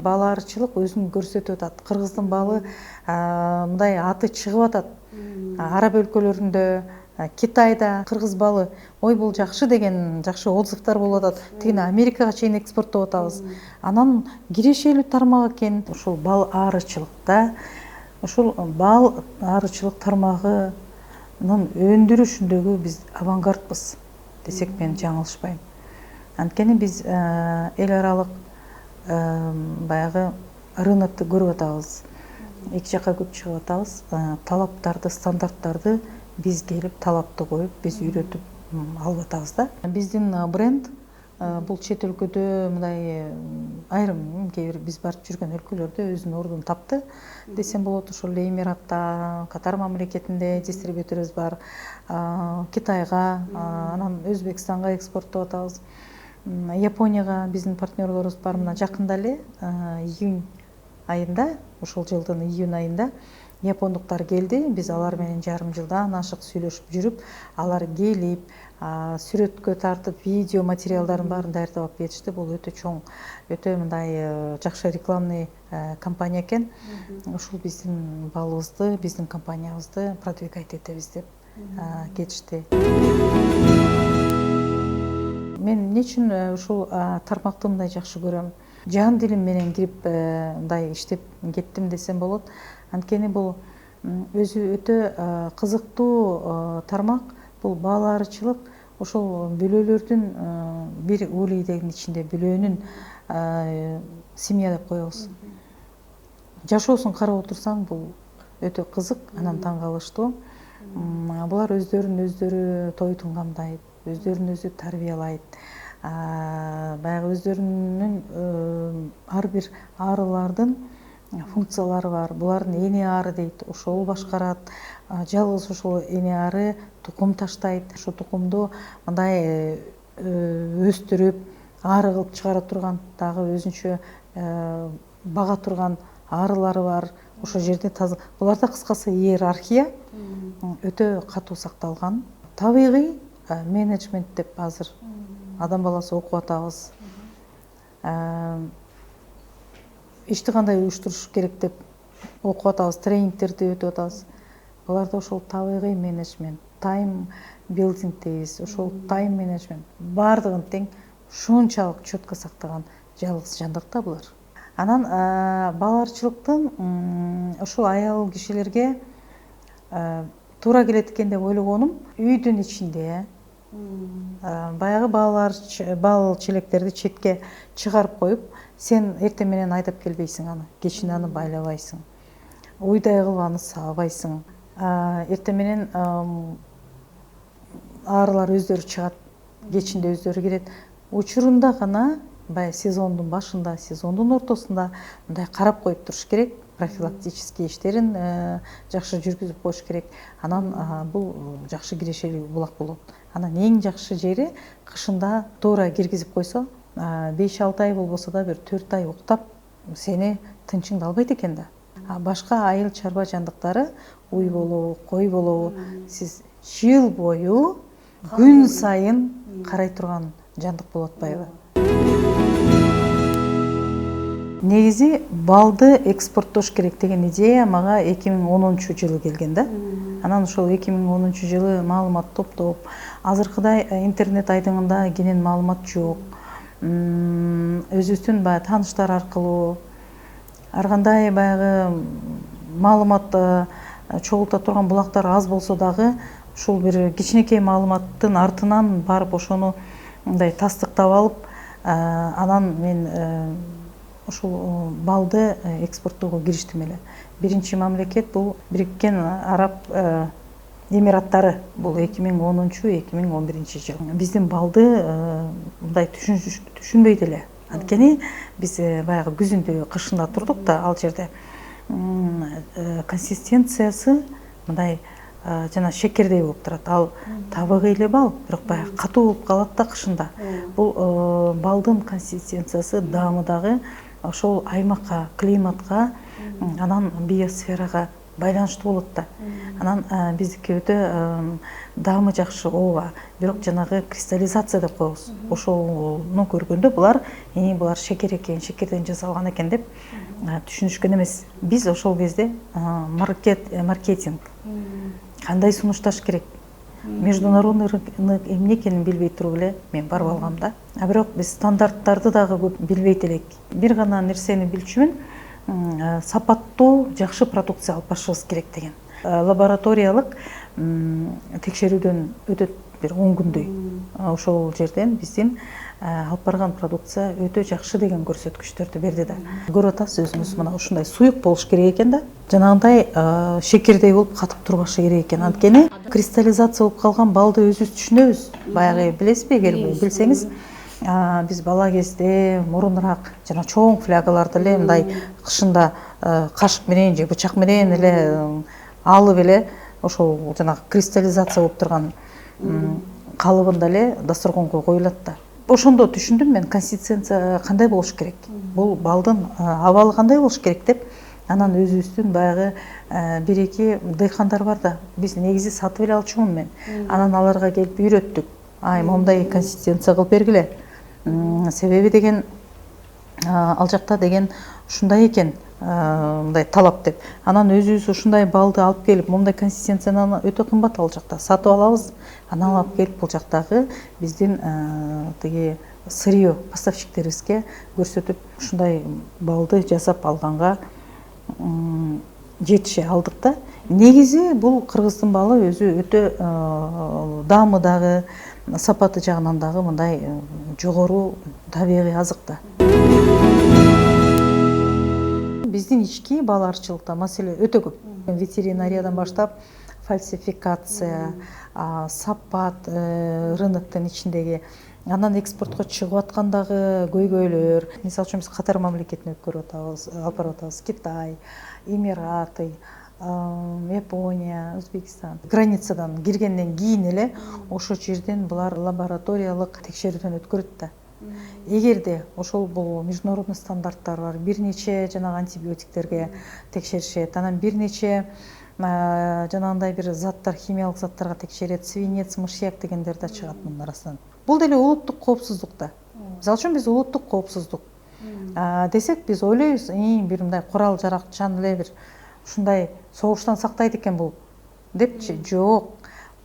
бал арычылык өзүн көрсөтүп атат. Кыргыздын балы мындай аты чыгып атат. Араб өлкөлөрүндө, Китайда кыргыз балы ой бул жакшы деген жакшы отзывдар болуп атат. Тигини Америкага чейин экспорттоп атабыз. Анан кирешелүү тармак экен ушул бал арычылыкта. Ушул бал арычылык тармагынын өндүрүшүндөгү биз авангардпыз десек мен жаңылышпайм. Анткени биз эл аралык баягы рынокты көрүп атабыз. Эки жакка көп чыгып атабыз. Талаптарды, стандарттарды биз келип талапты коюп, биз үйрөтүп алып атабыз да. Биздин бренд бул чет өлкөдө мындай айрым кээ бир биз барып жүргөн өлкөлөрдө өзүнүн ордун тапты десем болот. Ошол эле Эмиратта, Катар мамлекетинде дистрибьюторубуз бар, Китайга, анан Өзбекстанга экспорттоп атабыз. Японияга биздин партнерлорубуз бар. Мына жакында эле июнь айында, ушул жылдын июнь айында япондуктар келди. Биз алар менен жарым жылдан ашык сүйлөшүп жүрүп, алар келип, сүрөткө тартып, видео материалдарын баарын даярдап беришти. Бул өтө чоң, өтө мындай жакшы рекламный компания экен. Ушул биздин балыбызды, биздин компаниябызды продвигать этебиз деп кетишти. Мен эмне үчүн ушул тармакты мындай жакшы көрөм? Жан дилим менен кирип мындай иштеп кеттим десем болот. Анткени бул өзү өтө кызыктуу тармак. Бул бал арычылык ошол бүлөлөрдүн бир улейдегин ичинде бүлөнүн семья деп коебуз. Жашоосун карап отурсаң бул өтө кызык, анан таң калыштуу. Булар өздөрүн той тыңгамдайт, өздөрүн өзү тарбиялайт. Баягы өздөрүнүн ар бир арылардын функциялары бар. Булардын эне ары дейт, ошол башкарат. Жалгыз ошол эне ары тукум таштайт. Ошо тукумду мындай өстүрүп, ары кылып чыгара турган, дагы өзүнчө бага турган арылары бар. Ошол жерде таза. Буларда кыскасы иерархия өтө катуу сакталган. Табигый менеджмент деп азыр адам баласы окуп атабыз. Ишти кандай уюштуруш керек деп окуп атабыз, тренингтерди өтүп атабыз. Буларда ошол табигый менеджмент, тайм билдинг дейбиз. Ошол тайм менеджмент баардыгын тең ушунчалык четко сактаган жалгыз жандык да булар. Анан бал арычылыктын ушул аял кишилерге туура келет экен деп ойлогонум, үйдүн ичинде баягы бал челектерди четке чыгарып коюп, сен эртең менен айдап келбейсиң аны, кечин аны байлабайсың, уйдай кылып аны саабайсың. Эртең менен арылар өздөрү чыгат, кечинде өздөрү кирет. Учурунда гана баягы сезондун башында, сезондун ортосунда мындай карап коюп туруш керек. Профилактический иштерин жакшы жүргүзүп коюш керек. Анан бул жакшы кирешелүү булак болот. Анан эң жакшы жери кышында туура киргизип койсо, 5-6 ай болбосо да бир 4 ай уктап, сени тынчыңды албайт экен да. Башка айыл чарба жандыктары, уй болобу, кой болобу, сиз жыл бою күн сайын карай турган жандык болуп атпайбы? Негизи балды экспорттош керек деген идея мага 2010-жылы келген да. Анан ошол 2010-жылы маалымат топтоп, азыркыдай интернет айдыңында кенен маалымат жок. Өзүбүздүн баягы тааныштар аркылуу, ар кандай баягы маалымат чогулта турган булактар аз болсо дагы, ушул бир кичинекей маалыматтын артынан барып ошону мындай тастыктап алып, анан мен ушул балды экспорттоого кириштим эле. Биринчи мамлекет бул Бириккен Араб Эмираттары. Бул 2010-2011 жыл. Биздин балды мындай түшүнбөйт эле. Анткени биз баягы күзүндө, кышында турдук да, ал жерде консистенциясы мындай жана шекердей болуп турат. Ал табигый эле бал, бирок баягы катуу болуп калат да кышында. Бул балдын консистенциясы даамы дагы ошол аймакка, климатка, анан биосферага байланыштуу болот да. Анан биздики өтө даамы жакшы ооба, бирок жанагы кристаллизация деп коебуз. Ошону көргөндө булар шекер экен, шекерден жасалган экен деп түшүнүшкөн эмес. Биз ошол кезде маркетинг кандай сунушташ керек, международный рынок эмне экенин билбей туруп эле мен барып алгам да. Бирок биз стандарттарды дагы көп билбейт элек. Бир гана нерсени билчүмүн, сапаттуу жакшы продукция алып башыбыз керек деген. Лабораториялык текшерүүдөн өтөт бир 10 күндөй. Ошол жерден биздин алып барган продукция өтө жакшы деген көрсөткүчтөрдү берди да. Көрүп атасыз өзүңүз, мына ушундай суюк болуш керек экен да. Жанагындай шекердей болуп катып турбашы керек экен. Анткени кристаллизация болуп калган балды өзүбүз түшүнөбүз. Баягы билесизби, эгер билсеңиз, биз бала кезде мурунураак жана чоң флягаларды эле мындай кышында кашык менен же бычак менен эле алып эле ошол жанагы кристаллизация болуп турган калыбында эле дасторгонго коюлат да. Ошондо түшүндүм мен, консистенция кандай болуш керек, бул балдын абалы кандай болуш керек деп. Анан өзүбүздүн баягы бир-эки дыйкандар бар да, биз негизи сатып эле алчумун мен. Анан аларга келип үйрөттүк. Момундай консистенция кылып бергиле. Себеби деген ал жакта деген ушундай экен, мындай талап деп. Анан өзүбүз ушундай балды алып келип, мындай консистенцияны өтө кымбат ал жакта сатып алабыз. Анан алып келип бул жактагы биздин тиги сырье поставщиктерибизге көрсөтүп, ушундай балды жасап алганга жетише алдык да. Негизи бул кыргыздын балы өзү өтө даамы дагы, сапаты жагынан дагы мындай жогору табигый азык да. Биздин ички балаарчылыкта маселе өтө көп. Ветеринариядан баштап фальсификация, сапат рыноктун ичиндеги, анан экспортко чыгып аткандагы көйгөйлөр. Мисалы үчүн биз катар мамлекетин өткөрүп атабыз, алып барып атабыз. Китай, Эмираты, Япония, Өзбекстан. Границадан киргенден кийин эле ошол жерден булар лабораториялык текшерүүдөн өткөрөт да. Эгерде ошол бул международный стандарттар бар, бир нече жанагы антибиотиктерге текшеришет, анан бир нече жанагындай бир заттар, химиялык заттарга текшерет, свинец, мышьяк дегендер да чыгат мунун арасынан. Бул деле улуттук коопсуздук да. Мисалы үчүн биз улуттук коопсуздук десек, биз ойлойбуз, бир мындай курал жаракчан эле бир ушундай согуштан сактайт экен бул депчи. Жок.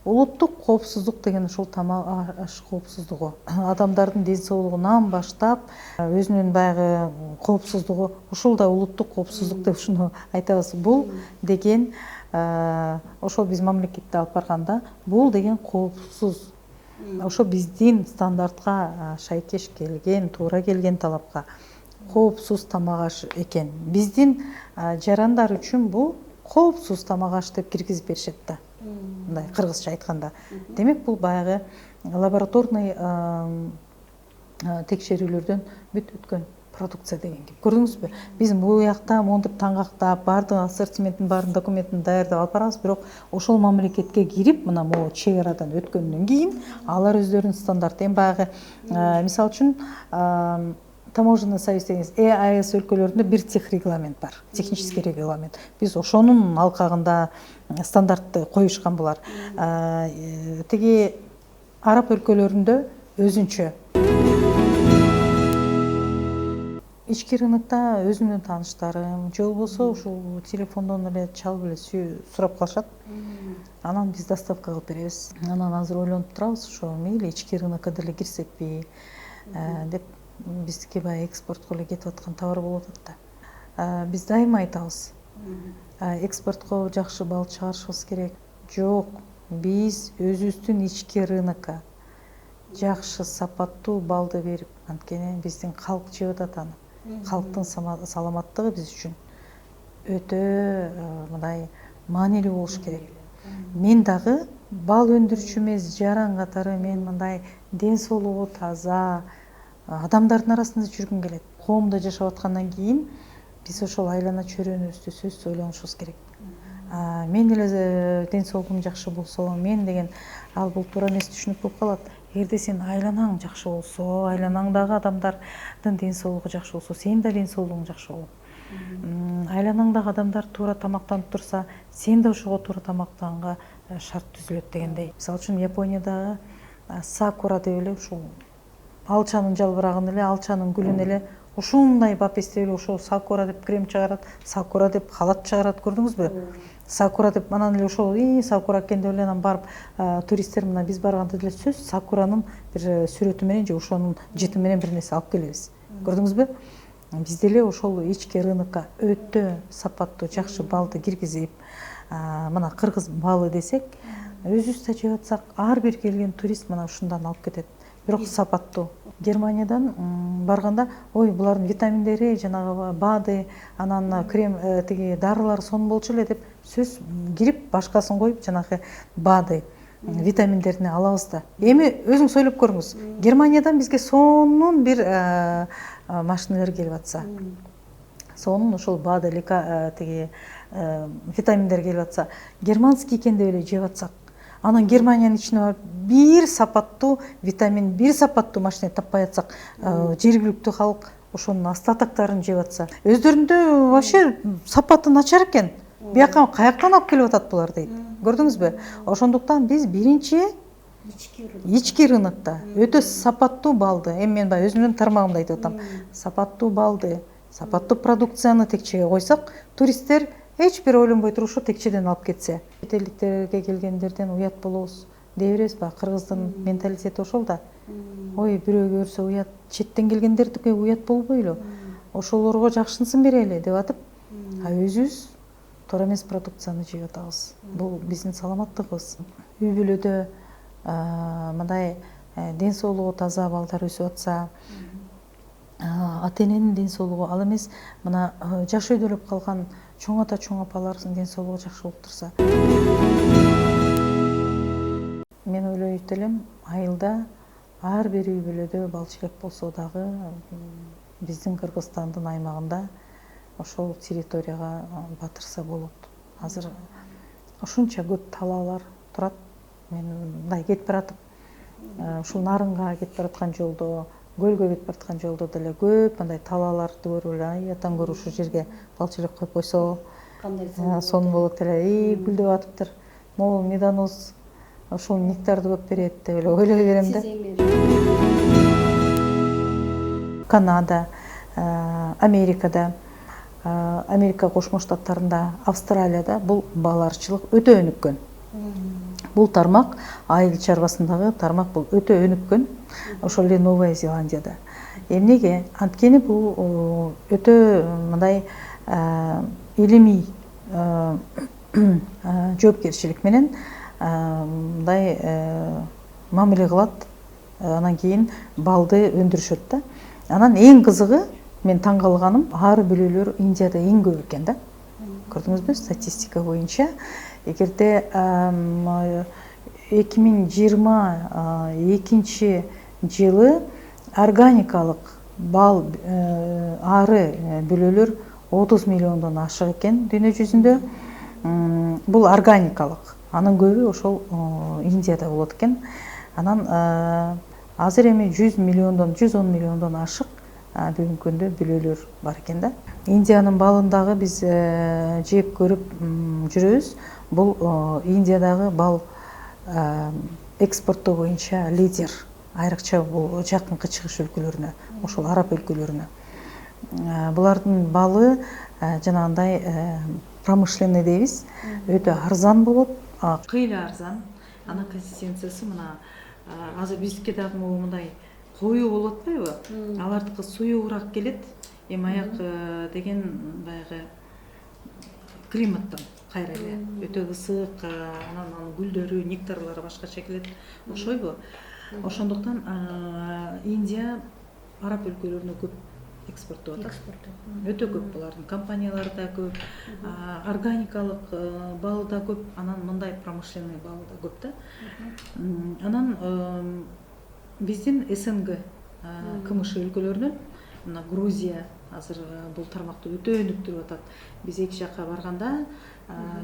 Улуттук коопсуздук деген ушул тамак аш коопсуздугу, адамдардын ден соолугунан баштап өзүнүн баягы коопсуздугу, ушул да улуттук коопсуздук деп ушуну айтабыз. Бул деген ошол биз мамлекетте алып барганда, бул деген коопсуз. Ошо биздин стандартка шайкеш келген, туура келген талапка коопсуз тамак аш экен. Биздин жарандар үчүн бул коопсуз тамак аш деп киргизип беришет да. Мындай кыргызча айтканда. Демек бул баягы лабораторный текшерүүлөрдөн бүт өткөн продукция деген. Көрдүңүзбү? Биз бул жакта монтип таңгактап, баардык ассортиментин баарын документин даярдап алып барабыз, бирок ошол мамлекетке кирип, мына могу чек арадан өткөндөн кийин алар өздөрүнүн стандарты. Баягы мисалы үчүн таможенный союз дегенбиз, ЕАЭС өлкөлөрүндө бир техрегламент бар, технический регламент. Биз ошонун алкагында стандартты коюшкан булар. Тиги араб өлкөлөрүндө өзүнчө. Ички рынокто өзүмдүн тааныштарым, же болбосо ушул телефондон эле чалып эле сурап калышат. Анан биз доставка кылып беребиз. Анан азыр ойлонуп турабыз, ошо мейли ички рынокко деле кирсекпи деп. Биздики баягы экспортко эле кетип аткан товар болуп атат да. Биз дайыма айтабыз, экспортко жакшы бал чыгарышыбыз керек. Жок, биз өзүбүздүн ички рынокко жакшы сапаттуу балды берип, анткени биздин калк жеп атат аны. Калктын саламаттыгы биз үчүн өтө мындай маанилүү болуш керек. Мен дагы бал өндүрүүчү эмес, жаран катары мен мындай ден соолугу таза адамдардын арасында жүргүм келет. Коомдо жашап аткандан кийин биз ошол айлана чөйрөнүбүздү сөзсүз ойлонушубуз керек. Мен эле ден соолугум жакшы болсо, мен деген ал бул туура эмес түшүнүк болуп калат. Эгерде сен айланаң жакшы болсо, айланаңдагы адамдардын ден соолугу жакшы болсо, сенин да ден соолугуң жакшы болот. айланаңдагы адамдар туура тамактанып турса, сен да ошого туура тамактанганга шарт түзүлөт дегендей. Мисалы үчүн Япониядагы сакура деп эле ушул алчанын жалбырагын эле, алчанын гүлүн эле ушундай бап эстеп эле ошол сакура деп крем чыгарат, сакура деп халат чыгарат, көрдүңүзбү? Сакура деп анан эле ошол сакура экен деп эле анан барып туристтер мына биз барганда деле сөз сакуранын бир сүрөтү менен же ошонун жыты менен бир нерсе алып келебиз. Көрдүңүзбү? Бизде эле ошол ички рынокко өтө сапаттуу жакшы балды киргизип, мына кыргыз балы десек, өзүбүз да жеп атсак, ар бир келген турист мына ушундан алып кетет. Бирок сапаттуу. Германиядан барганда, ой, булардын витаминдери, жанагы БАДы, анан крем тиги дарылар сонун болчу эле деп сөз кирип, башкасын коюп, жанагы БАДы витаминдеrini алабыз да. Эми өзүңүз ойлоп көрүңүз. Германиядан бизге сонун бир машиналар келип атса, сонун ошол БАДы тиги витаминдер келип атса, германский экен деп эле жеп атсак, анан Германиянын ичине барып бир сапаттуу витамин, бир сапаттуу машина таппай атсак, жергиликтүү халк ошонун остатоктарын жеп атса, өздөрүндө вообще сапаты начар экен. Бияка каяктан алып келип атат булар дейт. Көрдүңүзбү? Ошондуктан биз биринчи ички рынокто өтө сапаттуу балды, эми мен баягы өзүмдүн тармагымда айтып атам, сапаттуу балды, сапаттуу продукцияны текчеге койсок, туристтер эч бир ойлонбой туруп ушу текчеден алып кетсе, чет элдиктерге келгендерден уят болобуз дей беребиз ба? Кыргыздын менталитети ошол да. Ой, бирөө көрсө уят, четтен келгендердике уят болбойлу. Ошолорго жакшысын берели деп атып, өзүбүз туура эмес продукцияны жеп атабыз. Бул биздин саламаттыгыбыз. Үй бүлөдө мындай ден соолугу таза балдар өсүп атса, ата эненин ден соолугу, ал эмес мына жаш өйдөлөп калган чоң ата чоң апалардын ден соолугу жакшы болуп турса. Мен ойлойт элем, айылда ар бир үй бүлөдө балчырек болсо дагы биздин Кыргызстандын аймагында ошол территорияга батырса болот. Азыр ушунча көп талаалар турат. Мен мындай кетип баратып, ушул Нарынга кетип бараткан жолдо, көлгө кетип бараткан жолдо деле көп мындай талааларды көрүп эле, ай атаң көрү ушул жерге балчырек коюп койсо кандай сонун болот эле, гүлдөп атыптыр, могул медоноз ушул нектарды көп берет деп эле ойлой берем да. Канада, Америкада, Америка Кошмо Штаттарында, Австралияда бул баларчылык өтө өнүккөн. Бул тармак айыл чарбасындагы тармак бул өтө өнүккөн. Ошол эле Новая Зеландияда. Эмнеге? Анткени бул өтө мындай илимий жоопкерчилик менен мындай мамиле кылат. Анан кийин балды өндүрүшөт да. Анан эң кызыгы, мен таң калганым, ары бүлөлөр Индияда эң көп экен да. Көрдүңүзбү? Статистика боюнча, эгерде 2022 жылы органикалык бал ары бүлөлөр 30 миллиондон ашык экен дүйнө жүзүндө. Бул органикалык. Анын көбү ошол Индияда болот экен. Анан азыр эми 110 миллиондон ашык бүгүнкү күндө бүлөлөр бар экен да. Индиянын балын дагы биз жеп көрүп жүрөбүз. Бул Индиядагы бал экспорттоо боюнча лидер. Айрыкча бул жакынкы чыгыш өлкөлөрүнө, ошол араб өлкөлөрүнө. Булардын балы жанагындай промышленный дейбиз, өтө арзан болот, кыйла арзан. Анын консистенциясы мына азыр бизге дагы мындай коюу болуп атпайбы? Алардыкы суюгураак келет. Эми аяк деген баягы климаттан кайра эле өтө ысык, анан гүлдөрү, нектарлары башкача келет. Окшойбу? Ошондуктан Индия араб өлкөлөрүнө көп экспорттоп атат. Өтө көп булардын компаниялары да көп, органикалык балы да көп, анан мындай промышленный балы да көп да. Анан биздин СНГ КМШ өлкөлөрүнөн мына Грузия азыр бул тармакты өтө өнүктүрүп атат. Биз эки жакка барганда,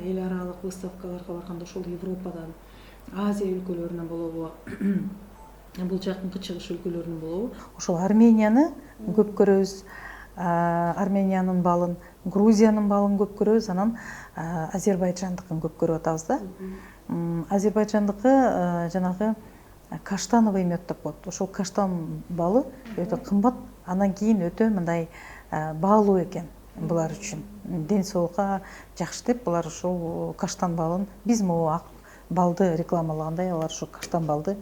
эл аралык выставкаларга барганда ошол Европадан, Азия өлкөлөрүнөн болобу, бул жакынкы чыгыш өлкөлөрүнөн болобу, ошол Арменияны көп көрөбүз. Армениянын балын Грузиянын балын көп көрөбүз, анан Азербайжандыкын көп көрүп атабыз да. Азербайжандыкы жанагы каштановый мед деп коет. Ошол каштан балы өтө кымбат, анан кийин өтө мындай баалуу экен булар үчүн. Ден соолукка жакшы деп булар ушул каштан балын, биз могу ак балды рекламалагандай, алар ушу каштан балды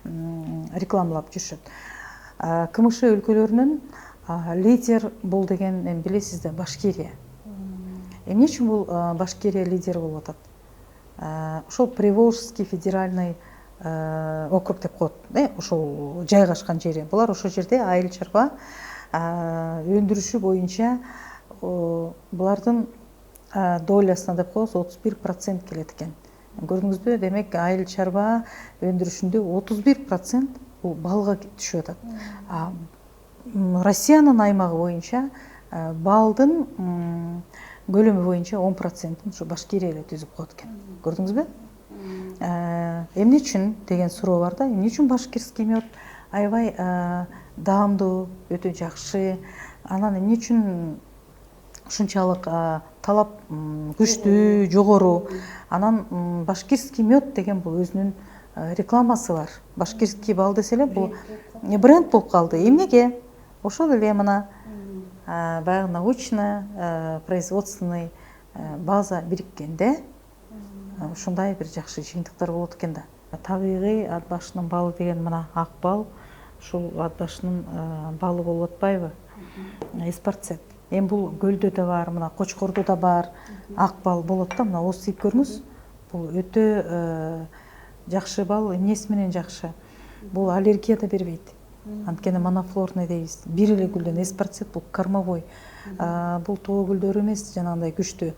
рекламалап жүрүшөт. КМШ өлкөлөрүнүн лидер бул деген билесиз да, Башкирия. Эмне үчүн бул Башкирия лидер болуп атат? Ошол Приволжский федеральный округ деп коет, ошол жайгашкан жери. Булар ошол жерде айыл чарба өндүрүшү боюнча булардын долясына деп коебуз 31% келет экен. Көрдүңүзбү? Демек айыл чарба өндүрүшүндө 31% бул балга түшүп атат. Россиянын аймагы боюнча балдын көлөмү боюнча 10%-ын ушу Башкирия эле түзүп коет экен. Көрдүңүзбү? Эмне үчүн деген суроо бар да. Эмне үчүн башкирский мед аябай даамдуу, өтө жакшы, анан эмне үчүн ушунчалык талап күчтүү, жогору? Анан башкирский мед деген бул өзүнүн рекламасы бар. Башкирский бал десе эле бул бренд болуп калды. Эмнеге? Ошол эле мына баягы научно производственный база бириккенде ушундай бир жакшы жыйынтыктар болот экен да. Табигый ат башынын балы деген мына ак бал, ушул ат башынын балы болуп атпайбы? Эспарцет. Эми бул көлдө да бар, мына Кочкордо да бар, ак бал болот да. Мына оозуп көрүңүз. Бул өтө жакшы бал. Эмнеси менен жакшы? Бул аллергия да бербейт. Анткени монофлорный дейбиз. Бир эле гүлдөн эспарцет бул кормовой. Бул тоо гүлдөрү эмес, жанагындай күчтүү.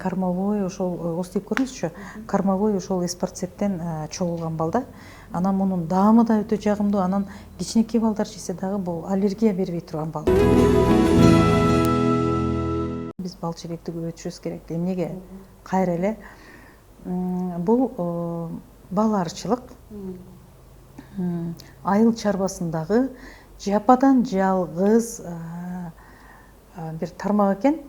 Кормовой ошол оозуп көрүңүзчү. Кормовой ошол эспарцеттен чогулган бал да. Анан мунун даамы да өтө жагымдуу. Анан кичинекей балдар жесе дагы бул аллергия бербей турган бал. Биз бал чебекти көбөйтүшүбүз керек. Эмнеге? Кайра эле бул баларчылык айыл чарбасындагы жападан жалгыз бир тармак экен.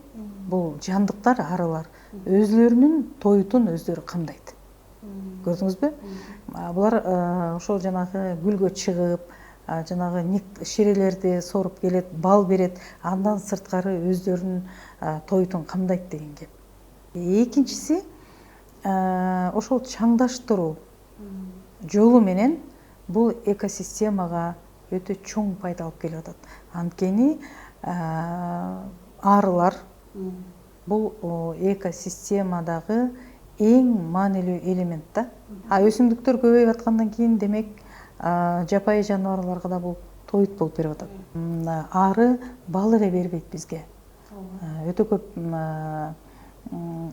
Бул жандыктар, арылар өзлөрүнүн тоютун өздөрү камдайт. Көрдүңүзбү? Булар ошол жанагы гүлгө чыгып, жанагы шерелерди соруп келет, бал берет, андан сырткары өздөрүнүн тоютун камдайт деген кеп. Экинчиси ошол чаңдаштыруу жолу менен бул экосистемага өтө чоң пайда алып келип атат. Анткени арылар бул экосистемадагы эң маанилүү элемент да. Өсүмдүктөр көбөйүп аткандан кийин демек жапайы жаныбарларга да бул тоют болуп берип атат. Ары бал эле бербейт бизге. Өтө көп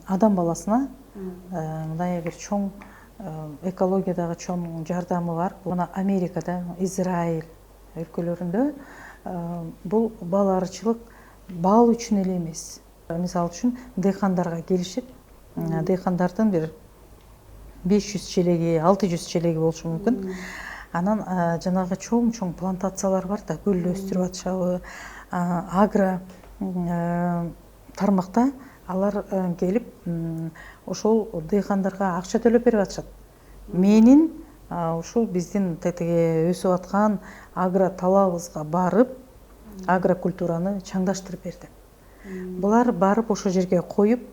адам баласына мындай бир чоң экологиядагы чоң жардамы бар. Мына Америкада, Израиль өлкөлөрүндө бул баларчылык бал үчүн эле эмес. Мисалы үчүн дыйкандарга келишип, дыйкандардын бир 500 челеги, 600 челеги болушу мүмкүн. Анан жанагы чоң плантациялар бар да, гүл өстүрүп атышабы, агро тармакта алар келип ошол дыйкандарга акча төлөп берип атышат. Менин ушул биздин тетиги өсүп аткан агро талабыбызга барып, агрокультураны чаңдаштырып берди. Булар барып ошол жерге коюп,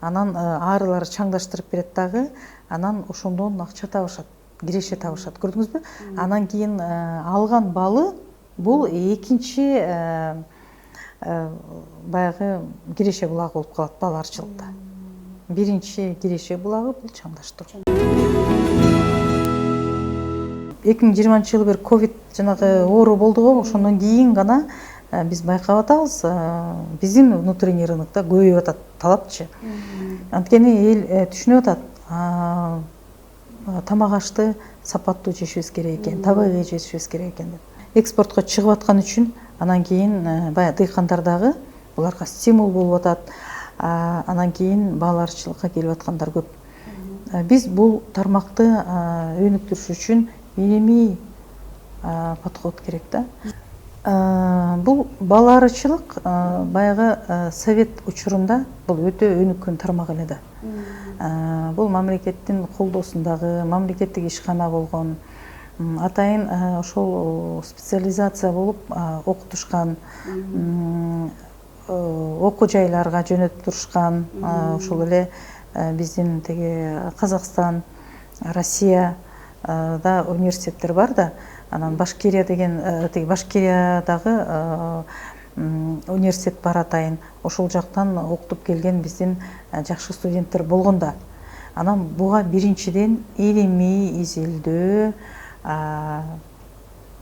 анан арылар чаңдаштырып берет дагы, анан ошондон акча табышат, киреше табышат. Көрдүңүзбү? Анан кийин алган балы бул экинчи баягы киреше булагы болуп калат баларчылыкта. Биринчи киреше булагы бул чаңдаштыруу. 2020-жылы бир ковид жанагы оору болду го, ошондон кийин гана биз байкап атабыз, биздин внутренний рынокто көбөйүп атат талапчы. Анткени эл түшүнүп атат, тамак ашты сапаттуу жешибиз керек экен, табигый жешибиз керек экен деп. Экспортко чыгып аткан үчүн анан кийин баягы дыйкандар дагы буларга стимул болуп атат. Анан кийин баларчылыкка келип аткандар көп. Биз бул тармакты өнүктүрүш үчүн илимий подход керек да. Бул балаарчылык баягы совет учурунда бул өтө өнүккөн тармак эле да. Бул мамлекеттин колдоосундагы мамлекеттик ишкана болгон, атайын ошол специализация болуп окутушкан, окуу жайларга жөнөтүп турушкан, ошол эле биздин тиги Казакстан, Россияда университеттер бар да. Анан Башкирия деген, тиги Башкириядагы университет бар атайын. Ошол жактан окутуп келген биздин жакшы студенттер болгон да. Анан буга биринчиден илимий изилдөө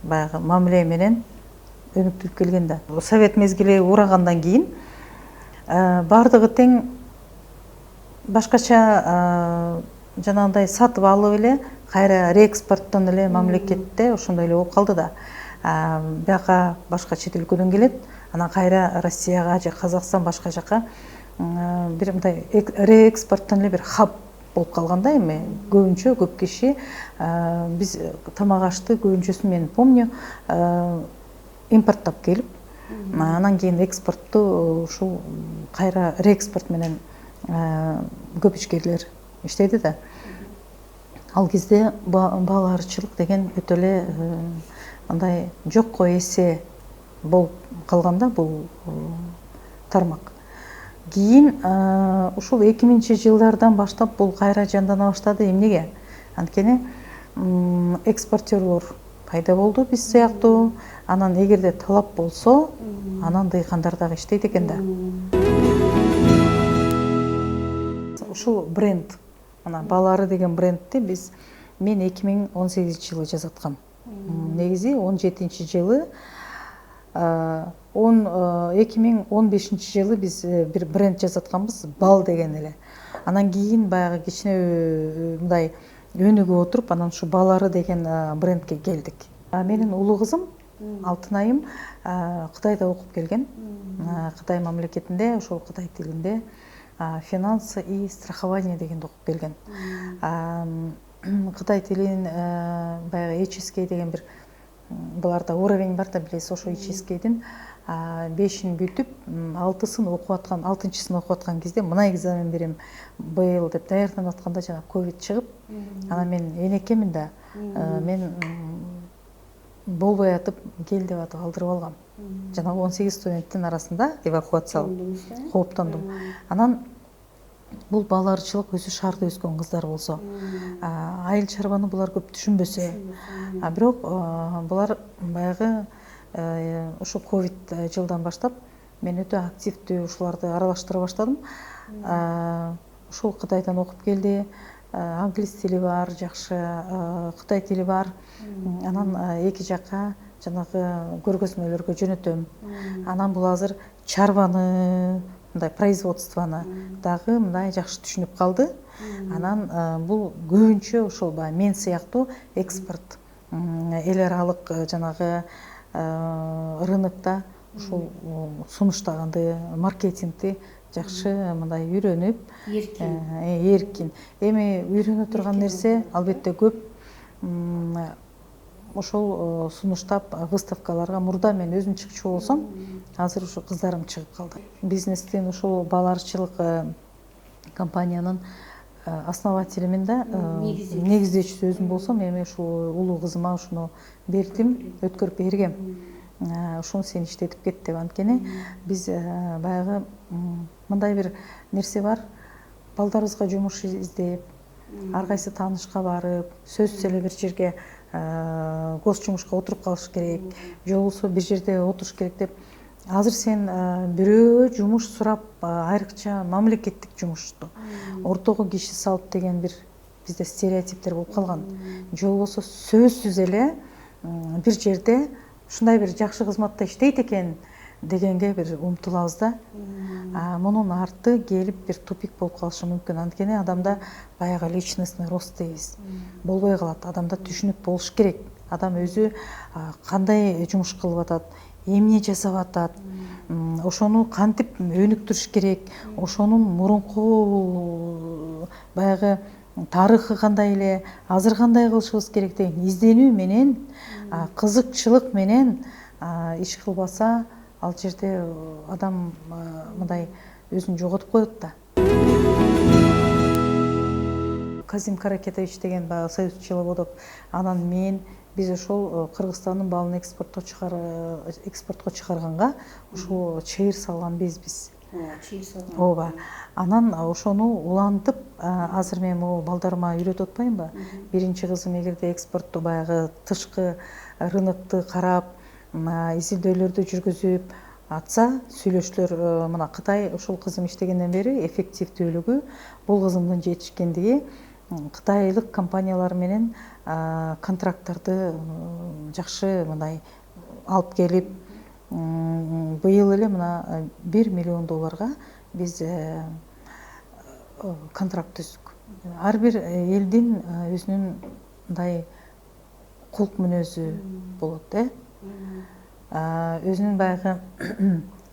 баягы мамиле менен өнүктүрүп келген да. Совет мезгили урагандан кийин бардыгы тең башкача жанагындай сатып алып эле кайра реэкспорттон эле мамлекетте ошондой эле болуп калды да. Бияка башка чет өлкөдөн келет, анан кайра Россияга же Казакстан башка жака бир мындай реэкспорттон эле бир хаб болуп калган да. Эми көбүнчө көп киши биз тамак ашты көбүнчөсүн мен помню импорттоп келип, анан кийин экспортту ушул кайра реэкспорт менен көп ишкерлер иштеди да. Ал кезде балаарчылык деген өтө эле мындай жокко эсе болуп калган да бул тармак. Кийин ушул 2000-жылдардан баштап бул кайра жандана баштады. Эмнеге? Анткени экспортерлор пайда болду биз сыяктуу. Анан эгерде талап болсо, анан дыйкандар дагы иштейт экен да. Ушул бренд, мына балары деген брендти мен 2018-жылы жазаткам. Негизи 17-жылы 2015-жылы биз бир бренд жазатканбыз, бал деген эле. Анан кийин баягы кичине мындай өнүгүп отуруп, анан ушу балары деген брендке келдик. Менин улуу кызым Алтынайым Кытайда окуп келген. Кытай мамлекетинде, ошол Кытай тилинде финансы и страхование дегенди окуп келген. Кытай тилин баягы HSK деген бир буларда уровень бар да, билесиз, ошо HSK-дин 5-ин бүтүп 6-сын окуп аткан, 6-чысын окуп аткан кезде мына экзамен берем быйыл деп даярданып атканда жана ковид чыгып, анан мен энекемин да, мен болбой атып кел деп атып алдырып алгам. Жанагы 18 студенттин арасында эвакуациялап кооптондум. Анан бул балаарчылык өзү шаарда өскөн кыздар болсо, айыл чарбаны булар көп түшүнбөсө, бирок булар баягы ушу ковид жылдан баштап мен өтө активдүү ушуларды аралаштыра баштадым. Ушул Кытайдан окуп келди, англис тили бар, жакшы Кытай тили бар. Анан эки жака жанагы көргөзмөлөргө жөнөтөм. Анан бул азыр чарбаны, мындай производствону дагы мындай жакшы түшүнүп калды. Анан бул көбүнчө ошол мен сыяктуу экспорт эл аралык жанагы рынокто ушул сунуштаганды, маркетингди жакшы мындай үйрөнүп, эркин. Эми үйрөнө турган нерсе албетте көп. Ошол сунуштап выставкаларга мурда мен өзүм чыкчу болсом, азыр ушу кыздарым чыгып калды. Бизнестин ушул балаарчылык компаниянын основателимин да, негиздечиси өзүм болсом, эми ушул улуу кызыма ушуну бердим, өткөрүп бергем. Ушуну сен иштетип кет деп. Анткени биз баягы мындай бир нерсе бар. Балдарыбызга жумуш издеп, ар кайсы таанышка барып, сөзсүз эле бир жерге гос жумушка отуруп калыш керек, же болбосо бир жерде отуруш керек деп. Азыр сен бирөө жумуш сурап, айрыкча мамлекеттик жумушту ортого киши салып деген бир бизде стереотиптер болуп калган. Же болбосо сөзсүз эле бир жерде ушундай бир жакшы кызматта иштейт экен дегенге бир умтулабыз да. Мунун арты келип бир тупик болуп калышы мүмкүн. Анткени адамда баягы личностный рост дейбиз. Болбой калат. Адамда түшүнүк болуш керек. Адам өзү кандай жумуш кылып атат, эмне жасап атат, ошону кантип өнүктүрүш керек, ошонун мурунку баягы тарыхы кандай эле, азыр кандай кылышыбыз керек деген изденүү менен, кызыкчылык менен иш кылбаса ал жерде адам мындай өзүн жоготуп коет да. Казим Каракетович деген баягы союз пчеловодов, анан биз ошол Кыргызстандын балын экспортко чыгарганга ошол чыйыр салган бизбиз. Чыйыр салган. Ооба. Анан ошону улантып, азыр мен могу балдарыма үйрөтүп атпаймынбы? Биринчи кызым эгерде экспортту баягы тышкы рынокту карап, изилдөөлөрдү жүргүзүп атса, сүйлөшүүлөр мына Кытай ушул кызым иштегенден бери эффективдүүлүгү, бул кызымдын жетишкендиги кытайлык компаниялар менен контракттарды жакшы мындай алып келип, быйыл эле мына $1 миллион биз контракт түздүк. Ар бир элдин өзүнүн мындай кулк мүнөзү болот, өзүнүн баягы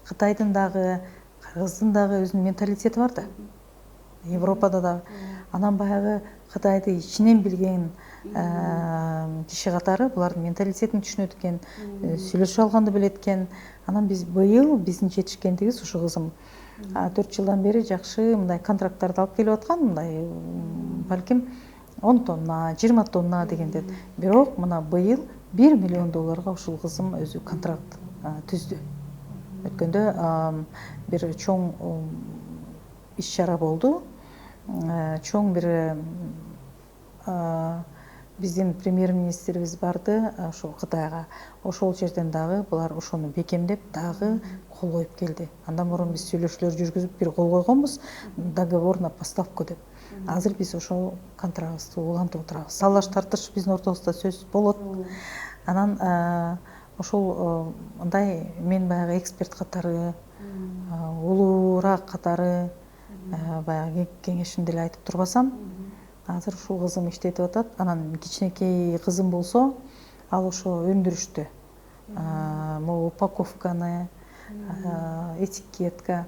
Кытайдын дагы, Кыргыздын дагы өзүнүн менталитети бар да. Европада да. Анан баягы Кытайды ичинен билген киши катары булардын менталитетин түшүнөт экен, сүйлөшүп алганды билет экен. Анан биз быйыл биздин жетишкендигибиз ушу кызым 4 жылдан бери жакшы мындай контракттарды алып келип аткан, мындай балким 10 тонна, 20 тонна дегенде. Бирок мына быйыл $1 миллион ушул кызым өзү контракт түздү. Өткөндө бир чоң иш-чара болду. Чоң бир биздин премьер-министрибиз барды ошол Кытайга. Ошол жерден дагы булар ошону бекемдеп, дагы кол коюп келди. Андан мурун биз сүйлөшүүлөр жүргүзүп бир кол койгонбуз, договор на поставку деп. Азыр биз ошол контрактыбызды улантып отурабыз. Талаш тартыш биздин ортобузда сөзсүз болот. Анан ошол мындай мен баягы эксперт катары, улуураак катары баягы кеңешимди эле айтып турбасам, азыр ушул кызым иштетип атат. Анан кичинекей кызым болсо, ал ошо өндүрүштө могу упаковканы, этикетка,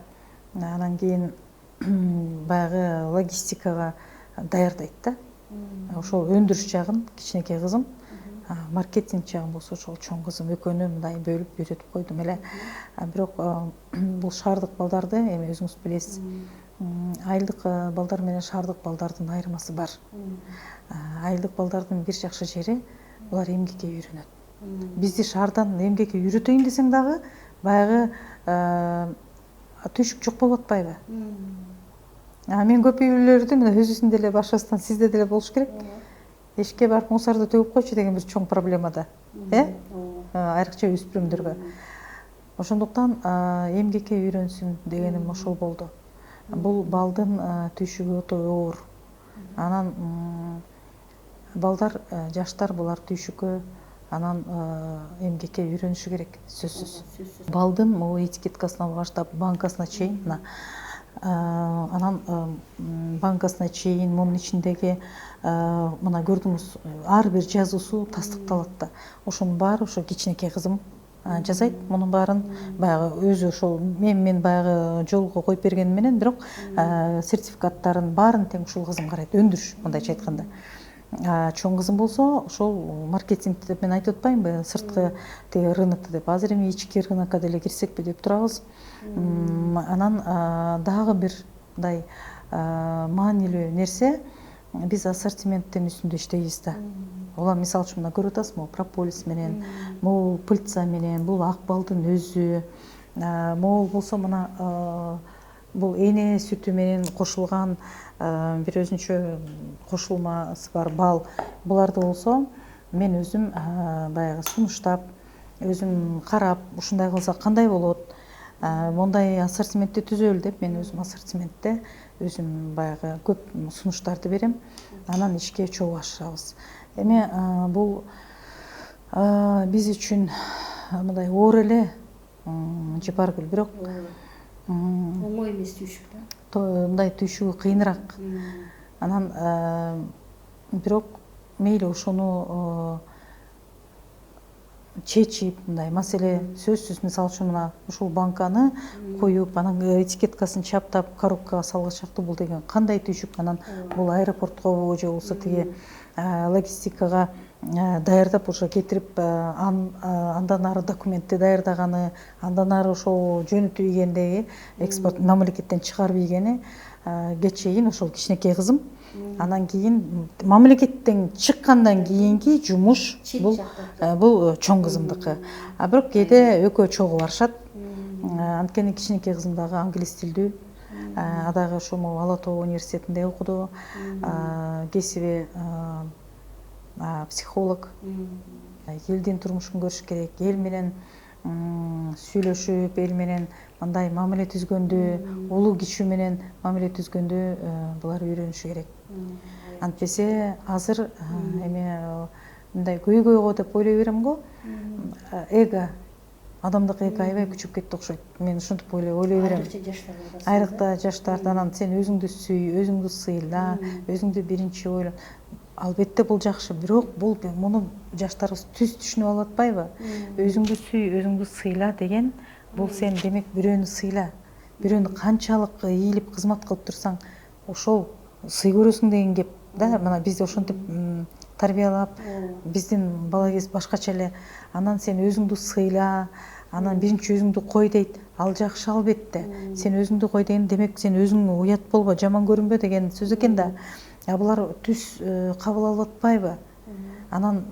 анан кийин баягы логистикага даярдайт да. Ошол өндүрүш жагын кичинекей кызым, маркетинг жагын болсо ошол чоң кызым, экөөнү мындай бөлүп үйрөтүп койдум эле. Бирок бул шаардык балдарды эми өзүңүз билесиз. Айылдык балдар менен шаардык балдардын айырмасы бар. Айылдык балдардын бир жакшы жери булар эмгекке үйрөнөт. Бизди шаардан эмгекке үйрөтөйүн десең дагы баягы түйшүк жок болуп атпайбы? Мен көп үйлөрдө мына өзүбүздүн деле башыбыздан сизде деле болуш керек. Эшикке барып мусорду төгүп койчу деген бир чоң проблема да. Айрыкча өспүрүмдөргө. Ошондуктан эмгекке үйрөнсүн дегеним ошол болду. Бул балдын түйшүгү өтө оор. Анан балдар, жаштар булар түйшүккө, анан эмгекке үйрөнүшү керек, сөзсүз. Балдын могу этикеткасынан баштап банкасына чейин, анан банкасына чейин, мунун ичиндеги мына көрдүңүз, ар бир жазуусу тастыкталат да. Ошонун баары ошо кичинекей кызым жазайт, мунун баарын баягы өзү ошол мен баягы жолго коюп бергеним менен, бирок сертификаттарын баарын тең ушул кызым карайт, өндүрүш мындайча айтканда. Чоң кызым болсо ошол маркетинг деп мен айтып атпаймынбы, сырткы теги рынокто деп. Азыр эми ички рынокко деле кирсекпи деп турабыз. Анан дагы бир мындай маанилүү нерсе, биз ассортименттин үстүндө иштейбиз да. Улам мисалы үчүн мына көрүп атасызбы, прополис менен, могу пыльца менен, бул ак балдын өзү, могу болсо мына бул эне сүтү менен кошулган бир өзүнчө кошулмасы бар бал. Буларды болсо мен өзүм баягы сунуштап, өзүм карап, ушундай кылсак кандай болот, мондай ассортиментти түзөлү деп мен өзүм ассортиментте өзүм баягы көп сунуштарды берем. Анан ишке чогуу ашабыз. Эми бул биз үчүн мындай оор эле Жапаргүл, бирок оңой эмес түйшүк да. Мындай түйшүгү кыйыныраак. Анан бирок мейли ошону чечип, мындай маселе сөзсүз, мисалы үчүн мына ушул банканы коюп, анан этикеткасын чаптап, коробкага салгачактуу бул деген кандай түйшүк, анан бул аэропорткобу же болбосо тиги логистикага даярдап уже кетирип андан ары документти даярдаганы, андан ары ошол жөнүтүп ийгендеги экспорт мамлекеттен чыгарып ийгени кечейин ошол кичинекей кызым. Анан кийин мамлекеттен чыккандан кийинки жумуш бул чоң кызымдыкы. А бирок кээде экөө чогуу барышат. Анткени кичинекей кызым дагы англис тилдүү. А дагы ошол Ала Тоо университетинде окуду. Кесиби психолог. Элдин турмушун көрүш керек, эл менен сүйлөшүп, эл менен мындай мамиле түзгөндү, улуу киши менен мамиле түзгөндү булар үйрөнүшү керек. Антпесе азыр эме мындай көйгөйгө деп ойлой берем го. Эго, адамдык эго аябай күчүп кетти окшойт. Мен ушинтип ойлой берем. Айрыкта жаштарда анан сен өзүңдү сүй, өзүңдү сыйла, өзүңдү биринчи ойло. Албетте бул жакшы, бирок бул муну жаштарыбыз түз түшүнүп алып атпайбы? Өзүңдү сүй, өзүңдү сыйла деген бул сен демек бирөөнү сыйла. Бирөөнү канчалык ийилип кызмат кылып турсаң, ошол сый көрөсүң деген кеп да. Мына бизди ошентип тарбиялап, биздин бала кез башкача эле. Анан сен өзүңдү сыйла, анан биринчи өзүңдү кой дейт. Ал жакшы албетте. Сен өзүңдү кой деген демек сен өзүң уят болбо, жаман көрүнбө деген сөз экен да. Булар түз кабыл алып атпайбы? Анан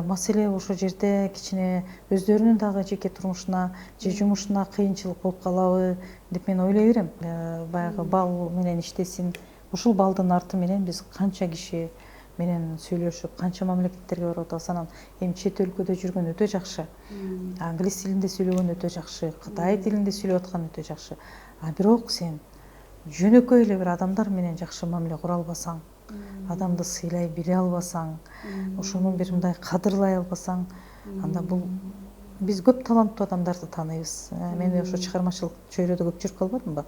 маселе ошол жерде кичине өздөрүнүн дагы жеке турмушуна же жумушуна кыйынчылык болуп калабы деп мен ойлой берем. Баягы бал менен иштесин. Ушул балдын арты менен биз канча киши менен сүйлөшүп, канча мамлекеттерге барып атабыз. Анан эми чет өлкөдө жүргөн өтө жакшы. Англис тилинде сүйлөгөн өтө жакшы, Кытай тилинде сүйлөп аткан өтө жакшы. А бирок сен жөнөкөй эле бир адамдар менен жакшы мамиле кура албасаң, адамды сыйлай биле албасаң, ошону бир мындай кадырлай албасаң, анда бул биз көп таланттуу адамдарды тааныйбыз. Мен ошо чыгармачылык чөйрөдө көп жүрүп калбадымбы?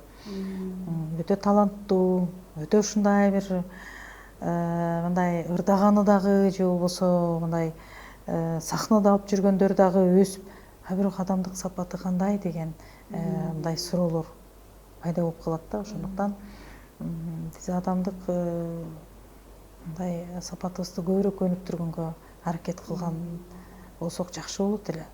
Өтө таланттуу, өтө ушундай бир мындай ырдаганы дагы же болбосо мындай сахнада алып жүргөндөр дагы өсүп, а бирок адамдык сапаты кандай деген мындай суроолор пайда болуп калат да. Ошондуктан биз адамдык мындай сапатыбызды көбүрөөк өнүктүргөнгө аракет кылган болсок жакшы болот эле.